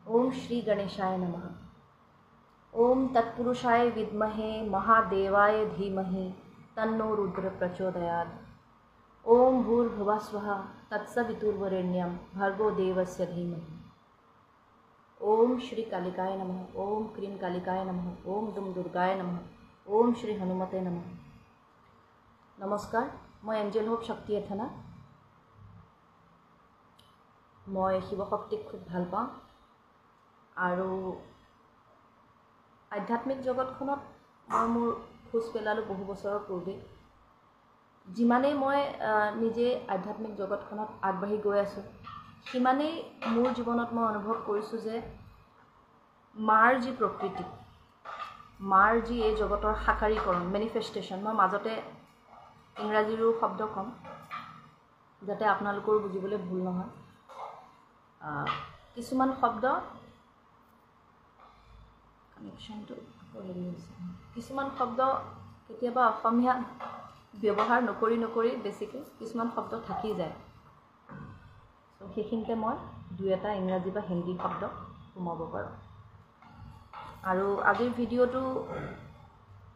ओम श्री गणेशाय नमः। ओम तत्पुरुषाय विद्महे महादेवाय धीमहि तन्नो रुद्र प्रचोदयात्। ओम भूर्भुवस्वः तत्सवितुर्वरेण्यं भर्गो देवस्य धीमहि। ओम श्री कालिकाय नमः। ओम क्रीं कालिकाय नमः। ओम दुम दुर्गाय नमः। ओम श्री हनुमते नमः। नमस्कार, मैं एंजेल होप शक्ति एथना। मैं शिव शक्तिक खूब ভাল পাওঁ আৰু আধ্যাত্মিক জগতখনত মই মোৰ খোজ পেলালো বহু বছৰৰ পূৰ্বে। যিমানেই মই নিজে আধ্যাত্মিক জগতখনত আগবাঢ়ি গৈ আছোঁ সিমানেই মোৰ জীৱনত মই অনুভৱ কৰিছোঁ যে মাৰ যি প্ৰকৃতি, মাৰ যি এই জগতৰ সাকাৰীকৰণ মেনিফেষ্টেশ্যন, মই মাজতে ইংৰাজীৰো শব্দ কম যাতে আপোনালোকৰ বুজিবলৈ ভুল নহয়। কিছুমান শব্দ কিছুমান শব্দ কেতিয়াবা অসমীয়া ব্যৱহাৰ নকৰি বেছিকৈ কিছুমান শব্দ থাকি যায়। তো সেইখিনিতে মই দুই এটা ইংৰাজী বা হিন্দী শব্দ সোমাব পাৰোঁ। আৰু আজিৰ ভিডিঅ'টো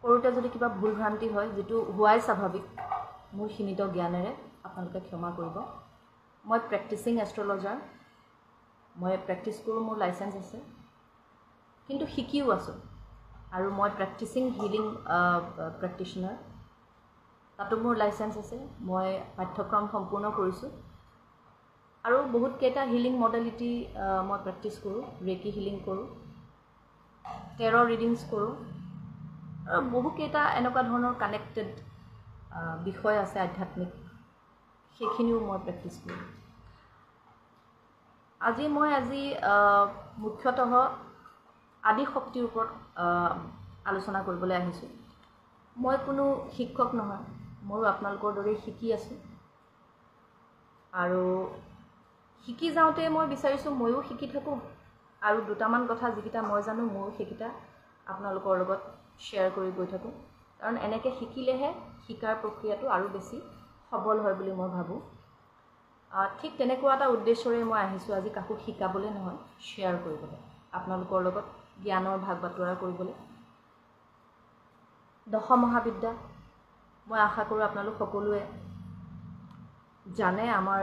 কৰোঁতে যদি কিবা ভুল ভ্ৰান্তি হয়, যিটো হোৱাই স্বাভাৱিক, মোৰ সীমিত জ্ঞানেৰে আপোনালোকে ক্ষমা কৰিব। মই প্ৰেক্টিচিং এষ্ট্ৰলজাৰ, মই প্ৰেক্টিছ কৰোঁ, মোৰ লাইচেঞ্চ আছে, কিন্তু শিকিও আছোঁ। আৰু মই প্ৰেক্টিচিং হিলিং প্ৰেক্টিশ্যনাৰ, তাতো মোৰ লাইচেঞ্চ আছে। মই পাঠ্যক্ৰম সম্পূৰ্ণ কৰিছোঁ আৰু বহুতকেইটা হিলিং মডেলিটি মই প্ৰেক্টিছ কৰোঁ। ৰেকি হিলিং কৰোঁ, টেৰ' ৰিডিংছ কৰোঁ, আৰু বহুকেইটা এনেকুৱা ধৰণৰ কানেক্টেড বিষয় আছে আধ্যাত্মিক, সেইখিনিও মই প্ৰেক্টিছ কৰোঁ। আজি মুখ্যতঃ আদি শক্তিৰ ওপৰত আলোচনা কৰিবলৈ আহিছোঁ। মই কোনো শিক্ষক নহয়, ময়ো আপোনালোকৰ দৰে শিকি আছোঁ। আৰু শিকি যাওঁতে মই বিচাৰিছোঁ ময়ো শিকি থাকোঁ আৰু দুটামান কথা যিকেইটা মই জানো ময়ো সেইকেইটা আপোনালোকৰ লগত শ্বেয়াৰ কৰি গৈ থাকোঁ। কাৰণ এনেকৈ শিকিলেহে শিকাৰ প্ৰক্ৰিয়াটো আৰু বেছি সবল হয় বুলি মই ভাবোঁ। ঠিক তেনেকুৱা এটা উদ্দেশ্যৰে মই আহিছোঁ আজি, কাকো শিকাবলৈ নহয়, শ্বেয়াৰ কৰিবলৈ, আপোনালোকৰ লগত জ্ঞানৰ ভাগ বাটোৱাৰা কৰিবলৈ। দশ মহাবিদ্যা মই আশা কৰোঁ আপোনালোক সকলোৱে জানে। আমাৰ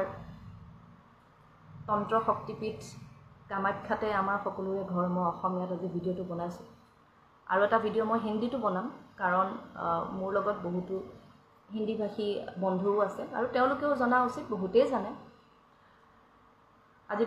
তন্ত্ৰ শক্তিপীঠ কামাখ্যাতে আমাৰ সকলোৰে ঘৰ। মই অসমীয়াত আজি ভিডিঅ'টো বনাইছোঁ আৰু এটা ভিডিঅ' মই হিন্দীটো বনাম, কাৰণ মোৰ লগত বহুতো হিন্দীভাষী বন্ধুও আছে আৰু তেওঁলোকেও জনা উচিত, বহুতেই জানে। আজি